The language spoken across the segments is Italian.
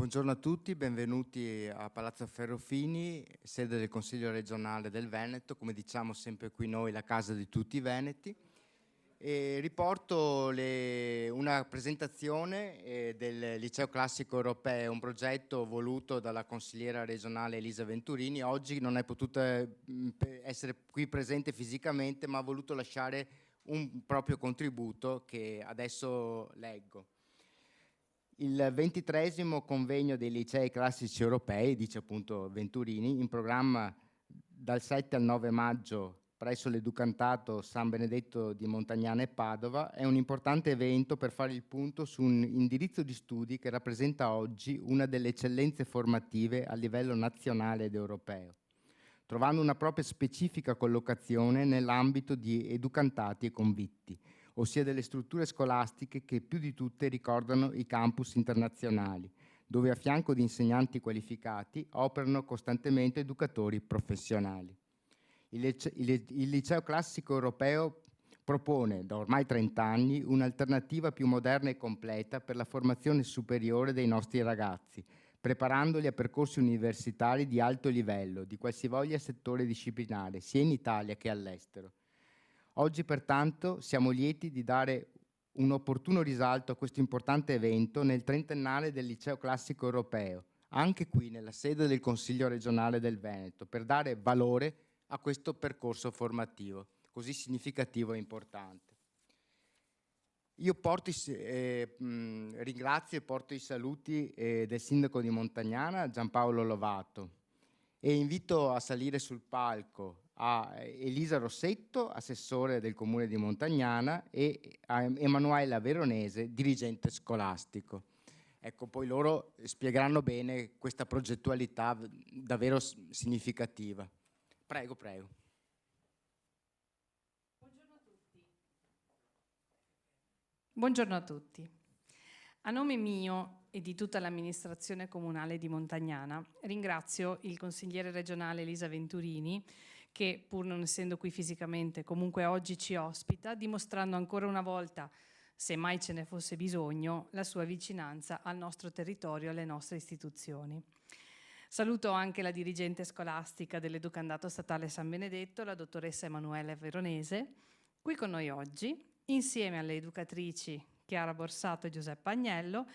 Buongiorno a tutti, benvenuti a Palazzo Ferrofini, sede del Consiglio regionale del Veneto, come diciamo sempre qui noi, la casa di tutti i veneti. E riporto una presentazione del Liceo Classico Europeo, un progetto voluto dalla consigliera regionale Elisa Venturini. Oggi non è potuta essere qui presente fisicamente, ma ha voluto lasciare un proprio contributo che adesso leggo. Il 23esimo convegno dei licei classici europei, dice appunto Venturini, in programma dal 7 al 9 maggio presso l'Educantato San Benedetto di Montagnana e Padova, è un importante evento per fare il punto su un indirizzo di studi che rappresenta oggi una delle eccellenze formative a livello nazionale ed europeo, trovando una propria specifica collocazione nell'ambito di educantati e convitti, ossia delle strutture scolastiche che più di tutte ricordano i campus internazionali, dove a fianco di insegnanti qualificati operano costantemente educatori professionali. Il Liceo Classico Europeo propone da ormai 30 anni un'alternativa più moderna e completa per la formazione superiore dei nostri ragazzi, preparandoli a percorsi universitari di alto livello, di qualsivoglia settore disciplinare, sia in Italia che all'estero. Oggi, pertanto, siamo lieti di dare un opportuno risalto a questo importante evento nel trentennale del Liceo Classico Europeo, anche qui nella sede del Consiglio regionale del Veneto, per dare valore a questo percorso formativo, così significativo e importante. Io ringrazio e porto i saluti del sindaco di Montagnana, Giampaolo Lovato, e invito a salire sul palco a Elisa Rossetto, assessore del Comune di Montagnana, e a Emanuela Veronese, dirigente scolastico. Ecco, poi loro spiegheranno bene questa progettualità davvero significativa. Prego, prego. Buongiorno a tutti. Buongiorno a tutti. A nome mio e di tutta l'amministrazione comunale di Montagnana ringrazio il consigliere regionale Elisa Venturini che, pur non essendo qui fisicamente, comunque oggi ci ospita, dimostrando ancora una volta, se mai ce ne fosse bisogno, la sua vicinanza al nostro territorio e alle nostre istituzioni. Saluto anche la dirigente scolastica dell'Educandato Statale San Benedetto, la dottoressa Emanuela Veronese, qui con noi oggi, insieme alle educatrici Chiara Borsato e Giuseppa Agnello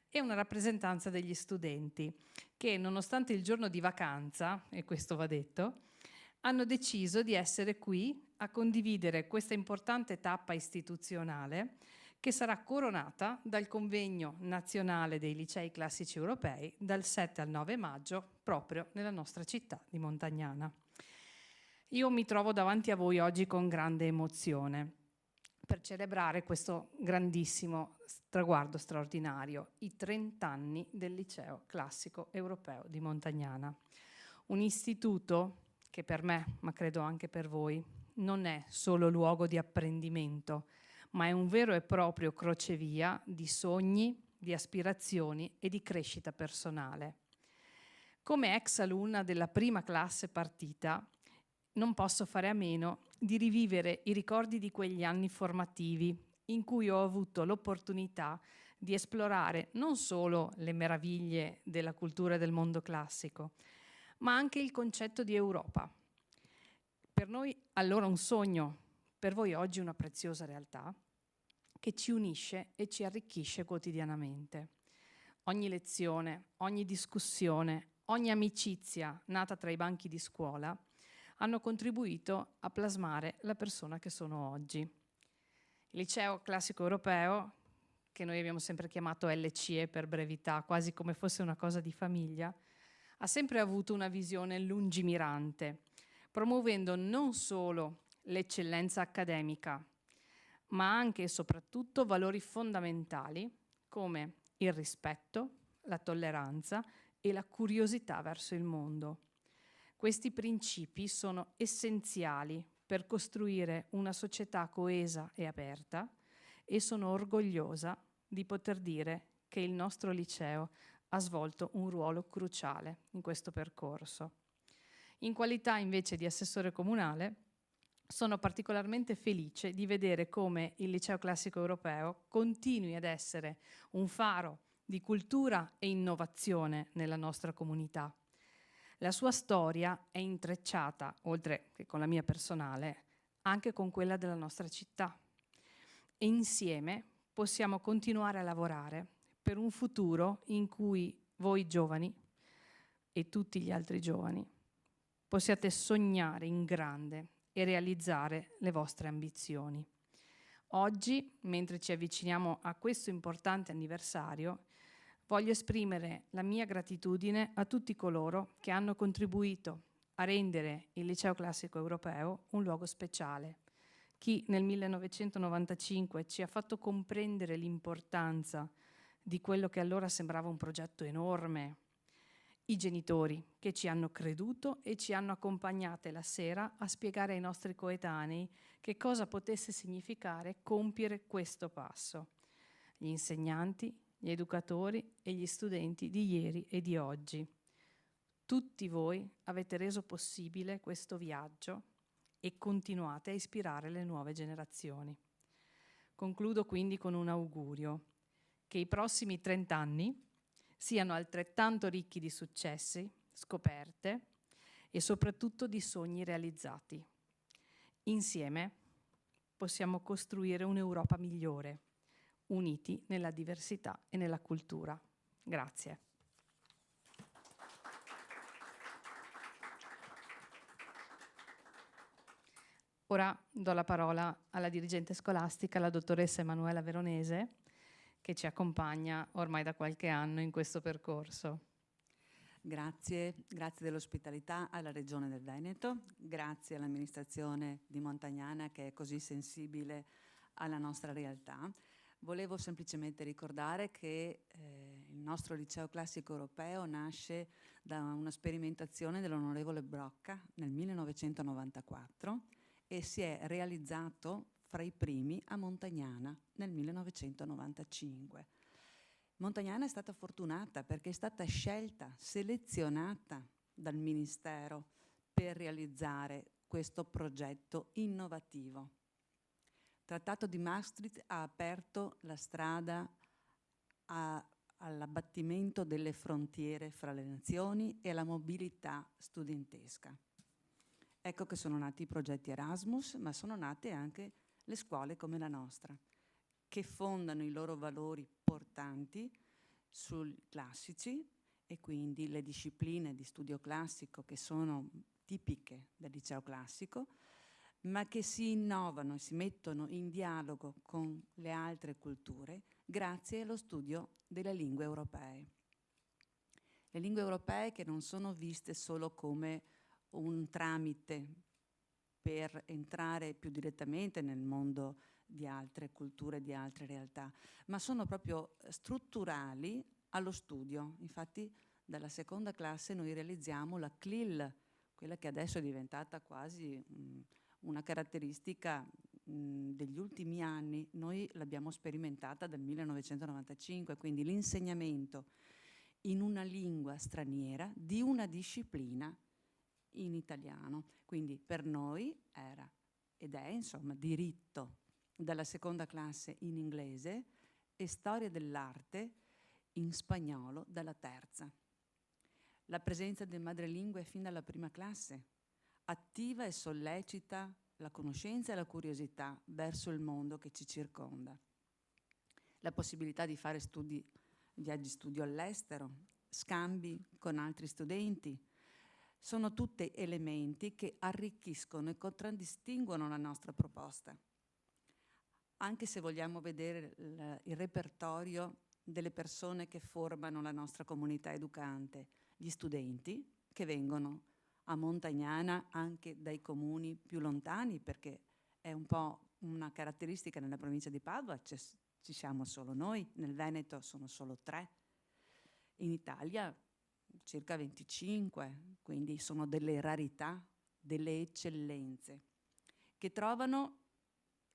e una rappresentanza degli studenti che, nonostante il giorno di vacanza, e questo va detto, hanno deciso di essere qui a condividere questa importante tappa istituzionale che sarà coronata dal convegno nazionale dei licei classici europei dal 7 al 9 maggio proprio nella nostra città di Montagnana. Io mi trovo davanti a voi oggi con grande emozione per celebrare questo grandissimo traguardo straordinario, i 30 anni del Liceo Classico Europeo di Montagnana. Un istituto che per me, ma credo anche per voi, non è solo luogo di apprendimento, ma è un vero e proprio crocevia di sogni, di aspirazioni e di crescita personale. Come ex alunna della prima classe partita, non posso fare a meno di rivivere i ricordi di quegli anni formativi in cui ho avuto l'opportunità di esplorare non solo le meraviglie della cultura e del mondo classico, ma anche il concetto di Europa. Per noi allora un sogno, per voi oggi una preziosa realtà che ci unisce e ci arricchisce quotidianamente. Ogni lezione, ogni discussione, ogni amicizia nata tra i banchi di scuola hanno contribuito a plasmare la persona che sono oggi. Il Liceo Classico Europeo, che noi abbiamo sempre chiamato LCE per brevità, quasi come fosse una cosa di famiglia, ha sempre avuto una visione lungimirante, promuovendo non solo l'eccellenza accademica, ma anche e soprattutto valori fondamentali come il rispetto, la tolleranza e la curiosità verso il mondo. Questi principi sono essenziali per costruire una società coesa e aperta e sono orgogliosa di poter dire che il nostro liceo ha svolto un ruolo cruciale in questo percorso. In qualità invece di assessore comunale, sono particolarmente felice di vedere come il Liceo Classico Europeo continui ad essere un faro di cultura e innovazione nella nostra comunità. La sua storia è intrecciata, oltre che con la mia personale, anche con quella della nostra città. E insieme possiamo continuare a lavorare per un futuro in cui voi giovani e tutti gli altri giovani possiate sognare in grande e realizzare le vostre ambizioni. Oggi, mentre ci avviciniamo a questo importante anniversario, voglio esprimere la mia gratitudine a tutti coloro che hanno contribuito a rendere il Liceo Classico Europeo un luogo speciale. Chi nel 1995 ci ha fatto comprendere l'importanza di quello che allora sembrava un progetto enorme, i genitori che ci hanno creduto e ci hanno accompagnate la sera a spiegare ai nostri coetanei che cosa potesse significare compiere questo passo, gli insegnanti, gli educatori e gli studenti di ieri e di oggi. Tutti voi avete reso possibile questo viaggio e continuate a ispirare le nuove generazioni. Concludo quindi con un augurio: che i prossimi 30 anni siano altrettanto ricchi di successi, scoperte e soprattutto di sogni realizzati. Insieme possiamo costruire un'Europa migliore, uniti nella diversità e nella cultura. Grazie. Ora do la parola alla dirigente scolastica, la dottoressa Emanuela Veronese, che ci accompagna ormai da qualche anno in questo percorso. Grazie dell'ospitalità alla Regione del Veneto, grazie all'amministrazione di Montagnana che è così sensibile alla nostra realtà. Volevo semplicemente ricordare che il nostro Liceo Classico Europeo nasce da una sperimentazione dell'onorevole Brocca nel 1994 e si è realizzato fra i primi a Montagnana nel 1995. Montagnana è stata fortunata perché è stata scelta, selezionata dal Ministero per realizzare questo progetto innovativo. Il Trattato di Maastricht ha aperto la strada all'abbattimento delle frontiere fra le nazioni e alla mobilità studentesca. Ecco che sono nati i progetti Erasmus, ma sono nate anche le scuole come la nostra, che fondano i loro valori portanti sui classici e quindi le discipline di studio classico che sono tipiche del liceo classico, ma che si innovano e si mettono in dialogo con le altre culture grazie allo studio delle lingue europee. Le lingue europee che non sono viste solo come un tramite per entrare più direttamente nel mondo di altre culture, di altre realtà, ma sono proprio strutturali allo studio. Infatti dalla seconda classe noi realizziamo la CLIL, quella che adesso è diventata quasi una caratteristica degli ultimi anni. Noi l'abbiamo sperimentata dal 1995, quindi l'insegnamento in una lingua straniera di una disciplina in italiano. Quindi per noi era ed è insomma diritto dalla seconda classe in inglese e storia dell'arte in spagnolo dalla terza. La presenza del madrelingua fin dalla prima classe attiva e sollecita la conoscenza e la curiosità verso il mondo che ci circonda. La possibilità di fare viaggi studio all'estero, scambi con altri studenti, sono tutti elementi che arricchiscono e contraddistinguono la nostra proposta. Anche se vogliamo vedere il repertorio delle persone che formano la nostra comunità educante, gli studenti che vengono a Montagnana anche dai comuni più lontani, perché è un po' una caratteristica nella provincia di Padova, ci siamo solo noi, nel Veneto sono solo 3, in Italia circa 25, quindi sono delle rarità, delle eccellenze, che trovano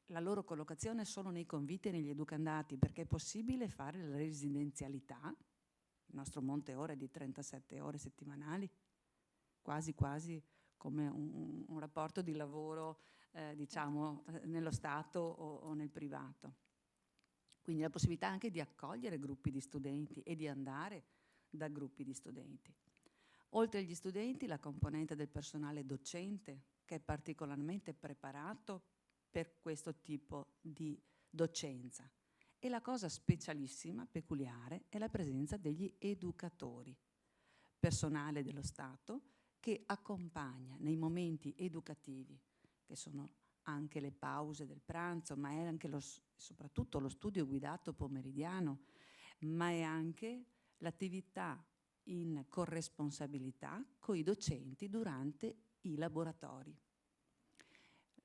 la loro collocazione solo nei conviti e negli educandati, perché è possibile fare la residenzialità, il nostro monte ore è di 37 ore settimanali, quasi come un rapporto di lavoro diciamo nello Stato o nel privato. Quindi la possibilità anche di accogliere gruppi di studenti e di andare da gruppi di studenti. Oltre agli studenti, la componente del personale docente, che è particolarmente preparato per questo tipo di docenza. E la cosa specialissima, peculiare, è la presenza degli educatori, personale dello Stato che accompagna nei momenti educativi, che sono anche le pause del pranzo, ma è anche soprattutto lo studio guidato pomeridiano, ma è anche l'attività in corresponsabilità con i docenti durante i laboratori.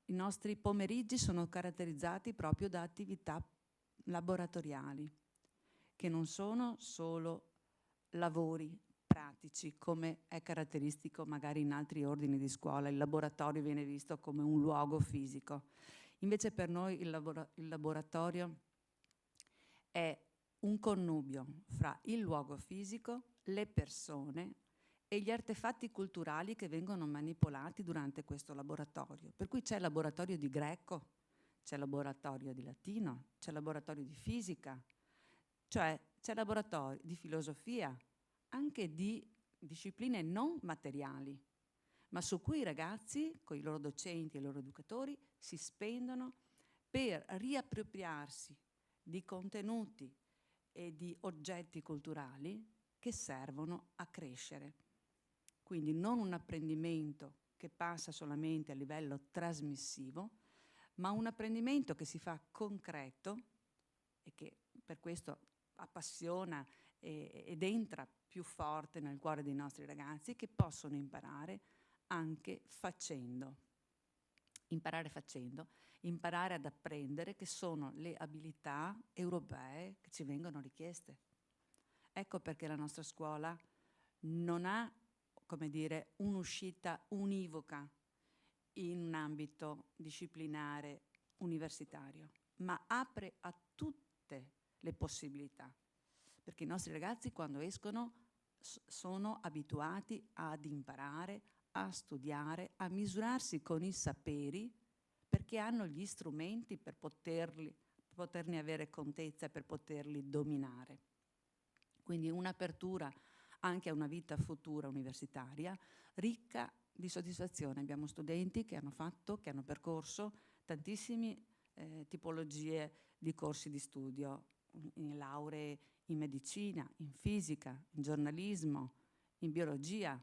I nostri pomeriggi sono caratterizzati proprio da attività laboratoriali, che non sono solo lavori pratici, come è caratteristico magari in altri ordini di scuola. Il laboratorio viene visto come un luogo fisico. Invece per noi il laboratorio è un connubio fra il luogo fisico, le persone e gli artefatti culturali che vengono manipolati durante questo laboratorio. Per cui c'è il laboratorio di greco, c'è il laboratorio di latino, c'è il laboratorio di fisica, cioè c'è il laboratorio di filosofia, anche di discipline non materiali, ma su cui i ragazzi, con i loro docenti e i loro educatori, si spendono per riappropriarsi di contenuti e di oggetti culturali che servono a crescere. Quindi non un apprendimento che passa solamente a livello trasmissivo, ma un apprendimento che si fa concreto e che per questo appassiona ed entra più forte nel cuore dei nostri ragazzi, che possono imparare anche facendo. Imparare facendo, imparare ad apprendere, che sono le abilità europee che ci vengono richieste. Ecco perché la nostra scuola non ha, come dire, un'uscita univoca in un ambito disciplinare universitario, ma apre a tutte le possibilità, perché i nostri ragazzi quando escono sono abituati ad imparare, a studiare, a misurarsi con i saperi, perché hanno gli strumenti per poterne avere contezza e per poterli dominare. Quindi un'apertura anche a una vita futura universitaria ricca di soddisfazione. Abbiamo studenti che hanno percorso tantissime tipologie di corsi di studio, in lauree in medicina, in fisica, in giornalismo, in biologia.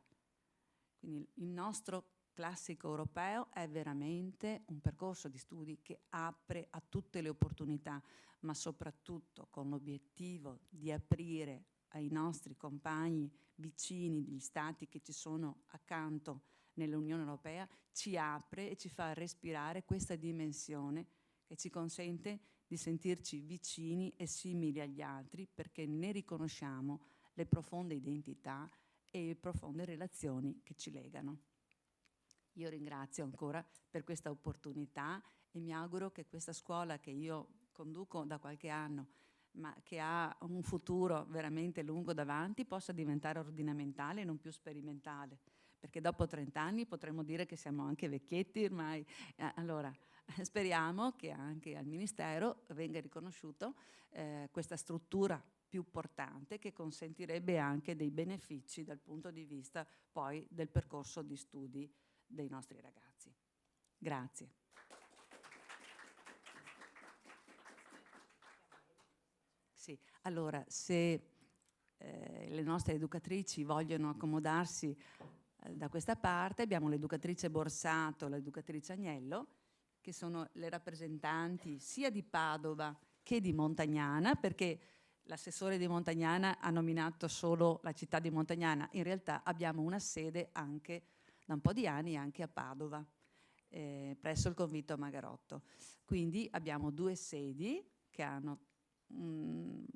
Quindi il nostro classico europeo è veramente un percorso di studi che apre a tutte le opportunità, ma soprattutto con l'obiettivo di aprire ai nostri compagni vicini degli stati che ci sono accanto nell'Unione Europea, ci apre e ci fa respirare questa dimensione che ci consente di sentirci vicini e simili agli altri, perché ne riconosciamo le profonde identità e le profonde relazioni che ci legano. Io ringrazio ancora per questa opportunità e mi auguro che questa scuola che io conduco da qualche anno, ma che ha un futuro veramente lungo davanti, possa diventare ordinamentale e non più sperimentale, perché dopo 30 anni potremmo dire che siamo anche vecchietti ormai. Allora, speriamo che anche al Ministero venga riconosciuto questa struttura più portante, che consentirebbe anche dei benefici dal punto di vista poi del percorso di studi dei nostri ragazzi. Grazie. Sì, allora se le nostre educatrici vogliono accomodarsi da questa parte, abbiamo l'educatrice Borsato e l'educatrice Agnello, che sono le rappresentanti sia di Padova che di Montagnana, perché l'assessore di Montagnana ha nominato solo la città di Montagnana. In realtà abbiamo una sede anche da un po' di anni anche a Padova, presso il convitto Magarotto. Quindi abbiamo 2 sedi che hanno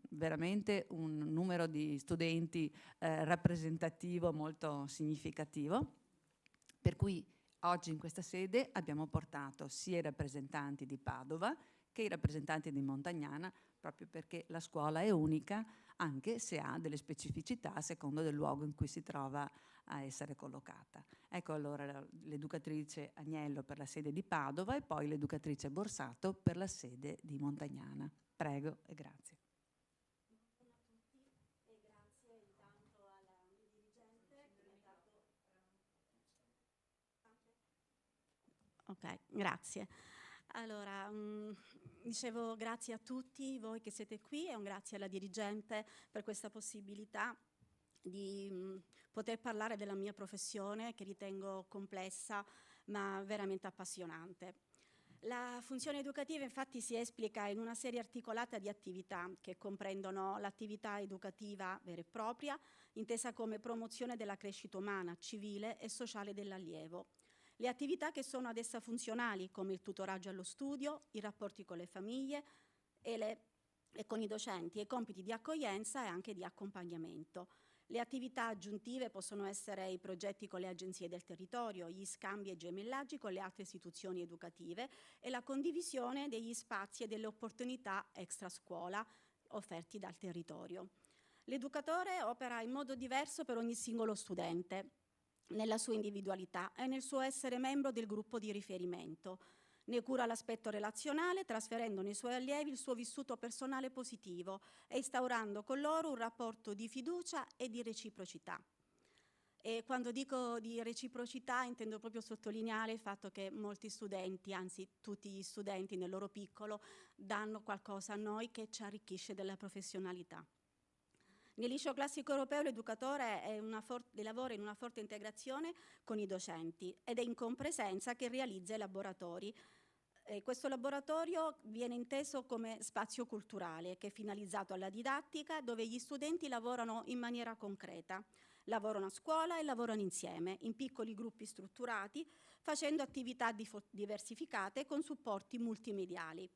veramente un numero di studenti rappresentativo molto significativo, per cui oggi in questa sede abbiamo portato sia i rappresentanti di Padova che i rappresentanti di Montagnana, proprio perché la scuola è unica, anche se ha delle specificità a secondo del luogo in cui si trova a essere collocata. Ecco allora l'educatrice Agnello per la sede di Padova e poi l'educatrice Borsato per la sede di Montagnana. Prego e grazie. Buongiorno a tutti e grazie intanto alla dirigente che mi ha dato... Ok, grazie. Allora, dicevo grazie a tutti voi che siete qui e un grazie alla dirigente per questa possibilità di poter parlare della mia professione, che ritengo complessa ma veramente appassionante. La funzione educativa infatti si esplica in una serie articolata di attività che comprendono l'attività educativa vera e propria, intesa come promozione della crescita umana, civile e sociale dell'allievo. Le attività che sono ad essa funzionali, come il tutoraggio allo studio, i rapporti con le famiglie e con i docenti, e i compiti di accoglienza e anche di accompagnamento. Le attività aggiuntive possono essere i progetti con le agenzie del territorio, gli scambi e gemellaggi con le altre istituzioni educative e la condivisione degli spazi e delle opportunità extra scuola offerti dal territorio. L'educatore opera in modo diverso per ogni singolo studente, nella sua individualità e nel suo essere membro del gruppo di riferimento. Ne cura l'aspetto relazionale, trasferendo nei suoi allievi il suo vissuto personale positivo e instaurando con loro un rapporto di fiducia e di reciprocità. E quando dico di reciprocità intendo proprio sottolineare il fatto che molti studenti, anzi tutti gli studenti nel loro piccolo, danno qualcosa a noi che ci arricchisce della professionalità. Nel liceo classico europeo l'educatore lavora in una forte integrazione con i docenti ed è in compresenza che realizza i laboratori. Questo laboratorio viene inteso come spazio culturale che è finalizzato alla didattica, dove gli studenti lavorano in maniera concreta, lavorano a scuola e lavorano insieme, in piccoli gruppi strutturati, facendo attività diversificate con supporti multimediali.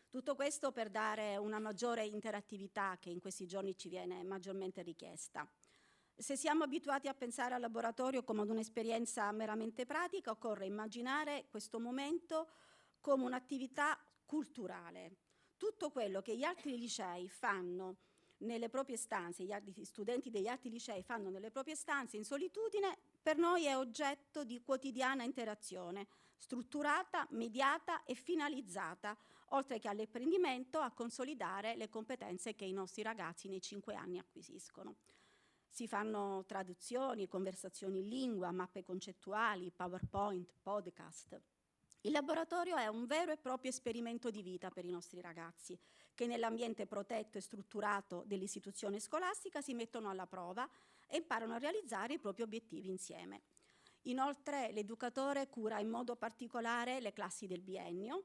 Tutto questo per dare una maggiore interattività che in questi giorni ci viene maggiormente richiesta. Se siamo abituati a pensare al laboratorio come ad un'esperienza meramente pratica, occorre immaginare questo momento come un'attività culturale. Tutto quello che gli altri licei fanno nelle proprie stanze, gli studenti degli altri licei fanno nelle proprie stanze in solitudine, per noi è oggetto di quotidiana interazione, strutturata, mediata e finalizzata, oltre che all'apprendimento, a consolidare le competenze che i nostri ragazzi nei 5 anni acquisiscono. Si fanno traduzioni, conversazioni in lingua, mappe concettuali, PowerPoint, podcast. Il laboratorio è un vero e proprio esperimento di vita per i nostri ragazzi, che nell'ambiente protetto e strutturato dell'istituzione scolastica si mettono alla prova e imparano a realizzare i propri obiettivi insieme. Inoltre l'educatore cura in modo particolare le classi del biennio,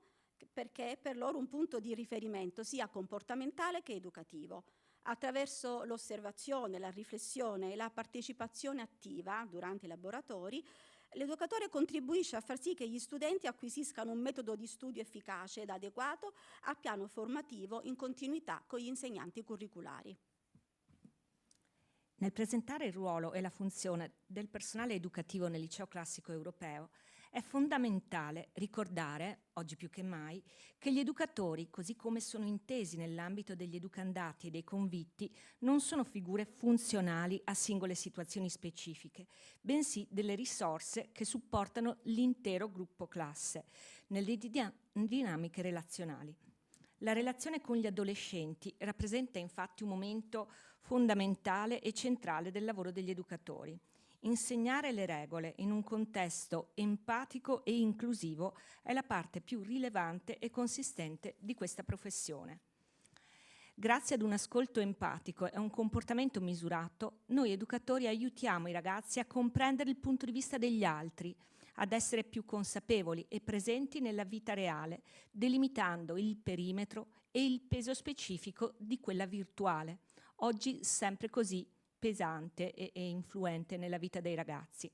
perché è per loro un punto di riferimento sia comportamentale che educativo. Attraverso l'osservazione, la riflessione e la partecipazione attiva durante i laboratori, l'educatore contribuisce a far sì che gli studenti acquisiscano un metodo di studio efficace ed adeguato al piano formativo in continuità con gli insegnanti curriculari. Nel presentare il ruolo e la funzione del personale educativo nel liceo classico europeo, è fondamentale ricordare, oggi più che mai, che gli educatori, così come sono intesi nell'ambito degli educandati e dei convitti, non sono figure funzionali a singole situazioni specifiche, bensì delle risorse che supportano l'intero gruppo classe nelle dinamiche relazionali. La relazione con gli adolescenti rappresenta infatti un momento fondamentale e centrale del lavoro degli educatori. Insegnare le regole in un contesto empatico e inclusivo è la parte più rilevante e consistente di questa professione. Grazie ad un ascolto empatico e a un comportamento misurato, noi educatori aiutiamo i ragazzi a comprendere il punto di vista degli altri, ad essere più consapevoli e presenti nella vita reale, delimitando il perimetro e il peso specifico di quella virtuale, oggi sempre così pesante e influente nella vita dei ragazzi.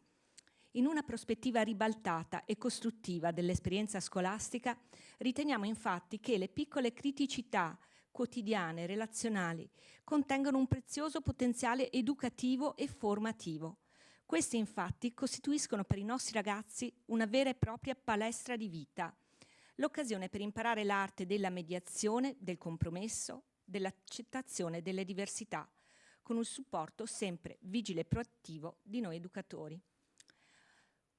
In una prospettiva ribaltata e costruttiva dell'esperienza scolastica, riteniamo infatti che le piccole criticità quotidiane e relazionali contengono un prezioso potenziale educativo e formativo. Queste infatti costituiscono per i nostri ragazzi una vera e propria palestra di vita, l'occasione per imparare l'arte della mediazione, del compromesso, dell'accettazione delle diversità, con un supporto sempre vigile e proattivo di noi educatori.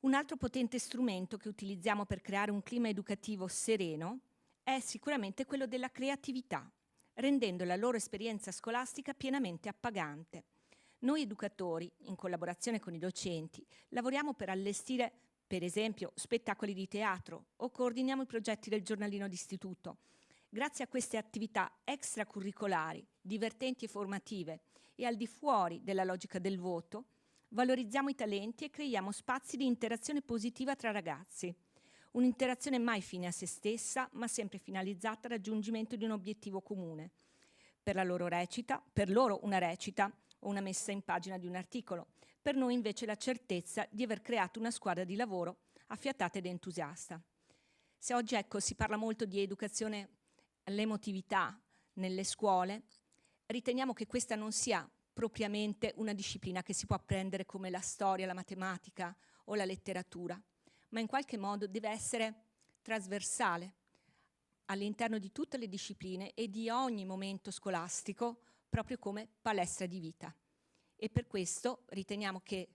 Un altro potente strumento che utilizziamo per creare un clima educativo sereno è sicuramente quello della creatività, rendendo la loro esperienza scolastica pienamente appagante. Noi educatori, in collaborazione con i docenti, lavoriamo per allestire, per esempio, spettacoli di teatro o coordiniamo i progetti del giornalino d'istituto. Grazie a queste attività extracurricolari, divertenti e formative e al di fuori della logica del voto, valorizziamo i talenti e creiamo spazi di interazione positiva tra ragazzi. Un'interazione mai fine a se stessa, ma sempre finalizzata al raggiungimento di un obiettivo comune. Per loro una recita o una messa in pagina di un articolo. Per noi invece la certezza di aver creato una squadra di lavoro affiatata ed entusiasta. Se oggi si parla molto di educazione all'emotività nelle scuole, riteniamo che questa non sia propriamente una disciplina che si può apprendere come la storia, la matematica o la letteratura, ma in qualche modo deve essere trasversale all'interno di tutte le discipline e di ogni momento scolastico, proprio come palestra di vita. E per questo riteniamo che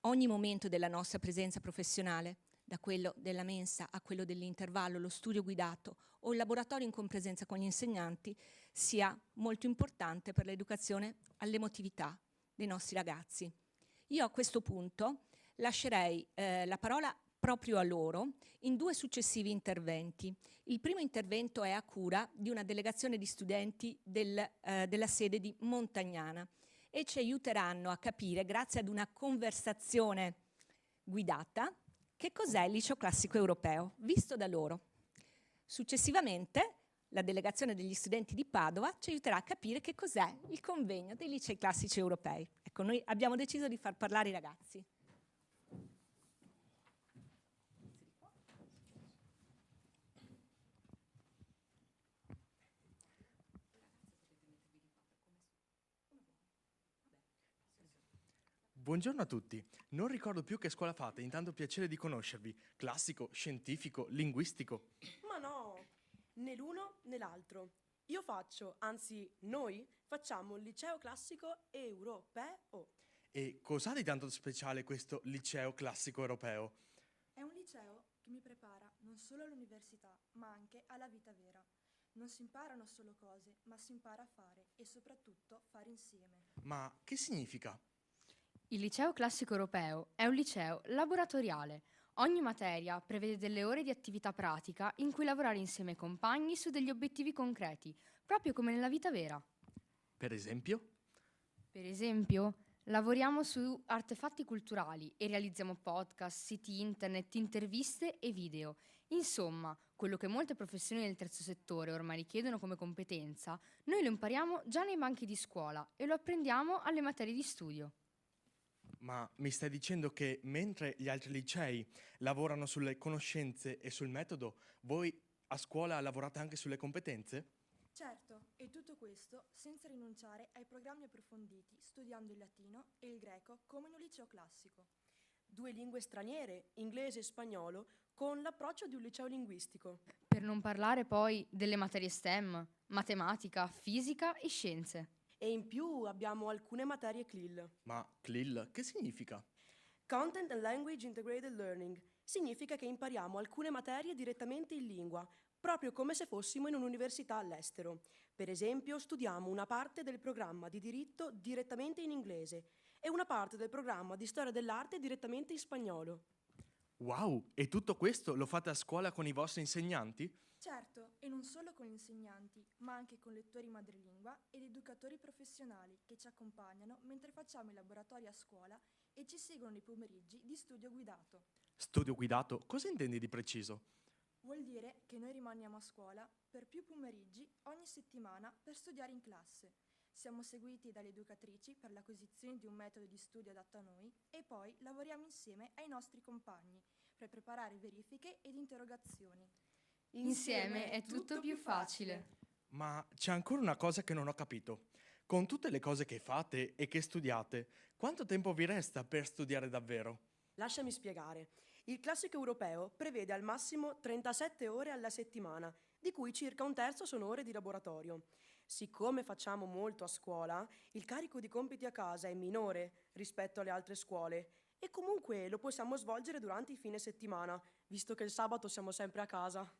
ogni momento della nostra presenza professionale, da quello della mensa a quello dell'intervallo, lo studio guidato o il laboratorio in compresenza con gli insegnanti, sia molto importante per l'educazione all'emotività dei nostri ragazzi. Io a questo punto lascerei la parola proprio a loro in due successivi interventi. Il primo intervento è a cura di una delegazione di studenti della sede di Montagnana e ci aiuteranno a capire, grazie ad una conversazione guidata, che cos'è il liceo classico europeo, visto da loro. Successivamente la delegazione degli studenti di Padova ci aiuterà a capire che cos'è il convegno dei licei classici europei. Ecco, noi abbiamo deciso di far parlare i ragazzi. Buongiorno a tutti, non ricordo più che scuola fate, intanto piacere di conoscervi. Classico, scientifico, linguistico. Ma no, né l'uno né l'altro. Io faccio, anzi noi facciamo il liceo classico europeo. E cos'ha di tanto speciale questo liceo classico europeo? È un liceo che mi prepara non solo all'università, ma anche alla vita vera. Non si imparano solo cose, ma si impara a fare e soprattutto fare insieme. Ma che significa? Il liceo classico europeo è un liceo laboratoriale. Ogni materia prevede delle ore di attività pratica in cui lavorare insieme ai compagni su degli obiettivi concreti, proprio come nella vita vera. Per esempio? Per esempio, lavoriamo su artefatti culturali e realizziamo podcast, siti internet, interviste e video. Insomma, quello che molte professioni del terzo settore ormai richiedono come competenza, noi lo impariamo già nei banchi di scuola e lo apprendiamo alle materie di studio. Ma mi stai dicendo che mentre gli altri licei lavorano sulle conoscenze e sul metodo, voi a scuola lavorate anche sulle competenze? Certo, e tutto questo senza rinunciare ai programmi approfonditi, studiando il latino e il greco come in un liceo classico. 2 lingue straniere, inglese e spagnolo, con l'approccio di un liceo linguistico. Per non parlare poi delle materie STEM, matematica, fisica e scienze. E in più abbiamo alcune materie CLIL. Ma CLIL che significa? Content and Language Integrated Learning. Significa che impariamo alcune materie direttamente in lingua, proprio come se fossimo in un'università all'estero. Per esempio, studiamo una parte del programma di diritto direttamente in inglese e una parte del programma di storia dell'arte direttamente in spagnolo. Wow! E tutto questo lo fate a scuola con i vostri insegnanti? Certo, e non solo con gli insegnanti, ma anche con lettori madrelingua ed educatori professionali che ci accompagnano mentre facciamo i laboratori a scuola e ci seguono nei pomeriggi di studio guidato. Studio guidato, cosa intendi di preciso? Vuol dire che noi rimaniamo a scuola per più pomeriggi ogni settimana per studiare in classe. Siamo seguiti dalle educatrici per l'acquisizione di un metodo di studio adatto a noi e poi lavoriamo insieme ai nostri compagni per preparare verifiche ed interrogazioni. Insieme è tutto più facile. Ma c'è ancora una cosa che non ho capito. Con tutte le cose che fate e che studiate, quanto tempo vi resta per studiare davvero? Lasciami spiegare. Il classico europeo prevede al massimo 37 ore alla settimana, di cui circa un terzo sono ore di laboratorio. Siccome facciamo molto a scuola, il carico di compiti a casa è minore rispetto alle altre scuole e comunque lo possiamo svolgere durante i fine settimana, visto che il sabato siamo sempre a casa.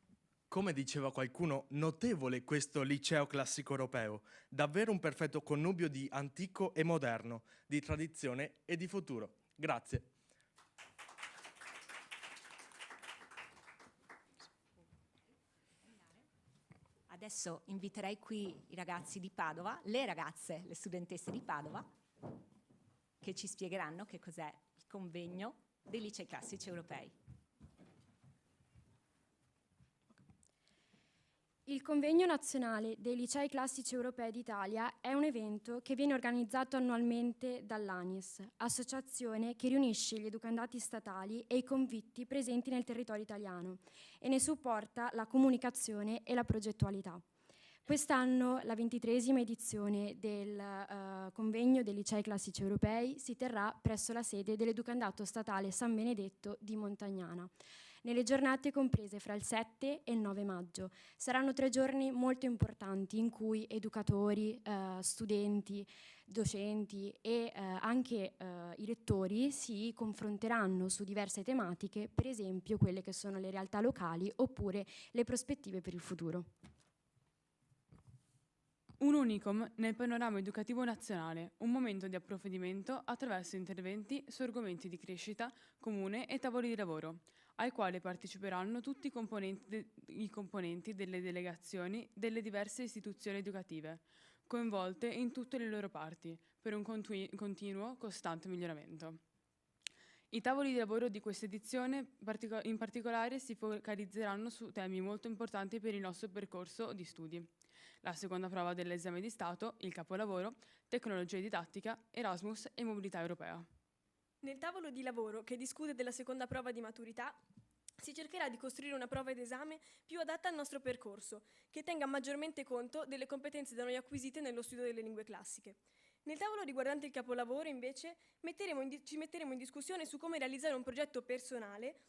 Come diceva qualcuno, notevole questo liceo classico europeo, davvero un perfetto connubio di antico e moderno, di tradizione e di futuro. Grazie. Adesso inviterei qui i ragazzi di Padova, le ragazze, le studentesse di Padova, che ci spiegheranno che cos'è il convegno dei licei classici europei. Il Convegno nazionale dei licei classici europei d'Italia è un evento che viene organizzato annualmente dall'ANIES, associazione che riunisce gli educandati statali e i convitti presenti nel territorio italiano e ne supporta la comunicazione e la progettualità. Quest'anno la 23esima edizione del Convegno dei licei classici europei si terrà presso la sede dell'Educandato statale San Benedetto di Montagnana, nelle giornate comprese fra il 7 e il 9 maggio. Saranno 3 giorni molto importanti in cui educatori, studenti, docenti e anche i rettori si confronteranno su diverse tematiche, per esempio quelle che sono le realtà locali oppure le prospettive per il futuro. Un unicum nel panorama educativo nazionale, un momento di approfondimento attraverso interventi su argomenti di crescita comune e tavoli di lavoro, al quale parteciperanno tutti i componenti delle delegazioni delle diverse istituzioni educative, coinvolte in tutte le loro parti, per un continuo, costante miglioramento. I tavoli di lavoro di questa edizione in particolare si focalizzeranno su temi molto importanti per il nostro percorso di studi. La seconda prova dell'esame di Stato, il capolavoro, tecnologia e didattica, Erasmus e mobilità europea. Nel tavolo di lavoro che discute della seconda prova di maturità, si cercherà di costruire una prova d'esame più adatta al nostro percorso, che tenga maggiormente conto delle competenze da noi acquisite nello studio delle lingue classiche. Nel tavolo riguardante il capolavoro, invece, ci metteremo in discussione su come realizzare un progetto personale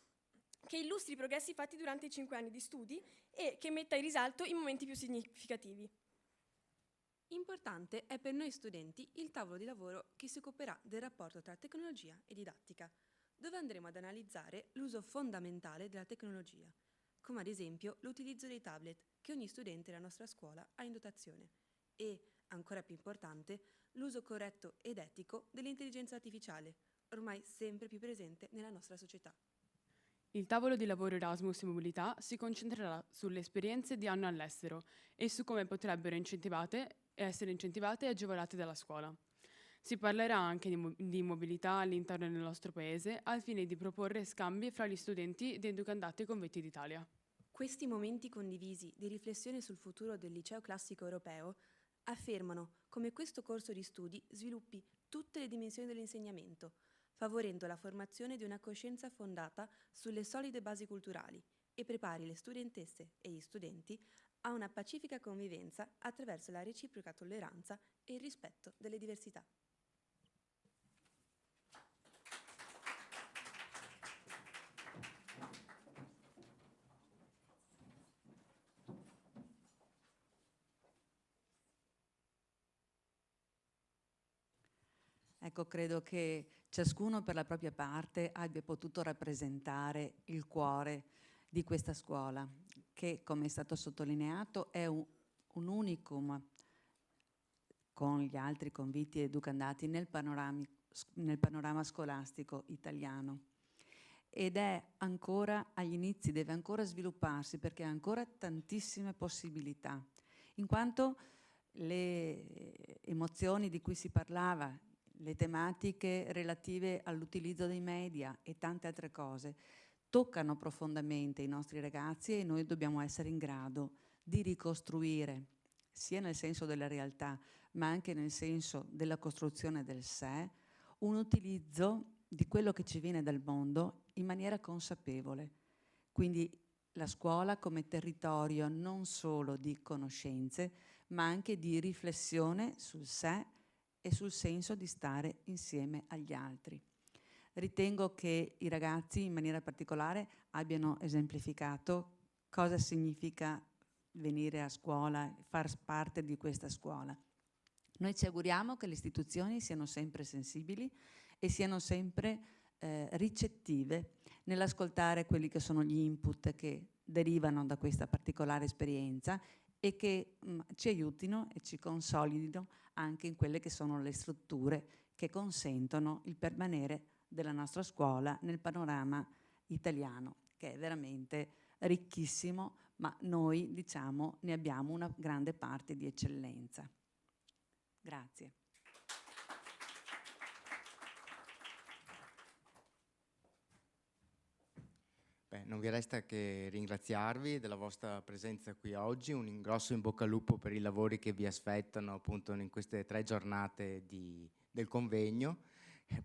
che illustri i progressi fatti durante i 5 anni di studi e che metta in risalto i momenti più significativi. Importante è per noi studenti il tavolo di lavoro che si occuperà del rapporto tra tecnologia e didattica, dove andremo ad analizzare l'uso fondamentale della tecnologia, come ad esempio l'utilizzo dei tablet che ogni studente della nostra scuola ha in dotazione e, ancora più importante, l'uso corretto ed etico dell'intelligenza artificiale, ormai sempre più presente nella nostra società. Il tavolo di lavoro Erasmus e mobilità si concentrerà sulle esperienze di anno all'estero e su come potrebbero essere incentivate e agevolate dalla scuola. Si parlerà anche di mobilità all'interno del nostro paese al fine di proporre scambi fra gli studenti di educandati e convetti d'Italia. Questi momenti condivisi di riflessione sul futuro del liceo classico europeo affermano come questo corso di studi sviluppi tutte le dimensioni dell'insegnamento, favorendo la formazione di una coscienza fondata sulle solide basi culturali e prepari le studentesse e gli studenti a una pacifica convivenza attraverso la reciproca tolleranza e il rispetto delle diversità. Ecco, credo che ciascuno per la propria parte abbia potuto rappresentare il cuore di questa scuola, che, come è stato sottolineato, è un unicum con gli altri convitti educandati nel panorama scolastico italiano. Ed è ancora agli inizi, deve ancora svilupparsi perché ha ancora tantissime possibilità, in quanto le emozioni di cui si parlava, le tematiche relative all'utilizzo dei media e tante altre cose toccano profondamente i nostri ragazzi e noi dobbiamo essere in grado di ricostruire, sia nel senso della realtà, ma anche nel senso della costruzione del sé, un utilizzo di quello che ci viene dal mondo in maniera consapevole. Quindi la scuola come territorio non solo di conoscenze, ma anche di riflessione sul sé e sul senso di stare insieme agli altri. Ritengo che i ragazzi in maniera particolare abbiano esemplificato cosa significa venire a scuola, far parte di questa scuola. Noi ci auguriamo che le istituzioni siano sempre sensibili e siano sempre ricettive nell'ascoltare quelli che sono gli input che derivano da questa particolare esperienza e che ci aiutino e ci consolidino anche in quelle che sono le strutture che consentono il permanere della nostra scuola nel panorama italiano, che è veramente ricchissimo, ma noi, diciamo, ne abbiamo una grande parte di eccellenza. Grazie. Beh, non vi resta che ringraziarvi della vostra presenza qui oggi, un grosso in bocca al lupo per i lavori che vi aspettano appunto in queste 3 giornate del convegno.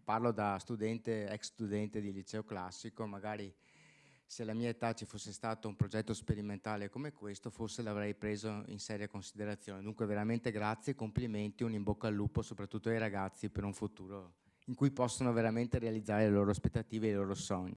Parlo da studente, ex studente di liceo classico, magari se alla mia età ci fosse stato un progetto sperimentale come questo, forse l'avrei preso in seria considerazione. Dunque veramente grazie, complimenti, un in bocca al lupo soprattutto ai ragazzi per un futuro in cui possono veramente realizzare le loro aspettative e i loro sogni.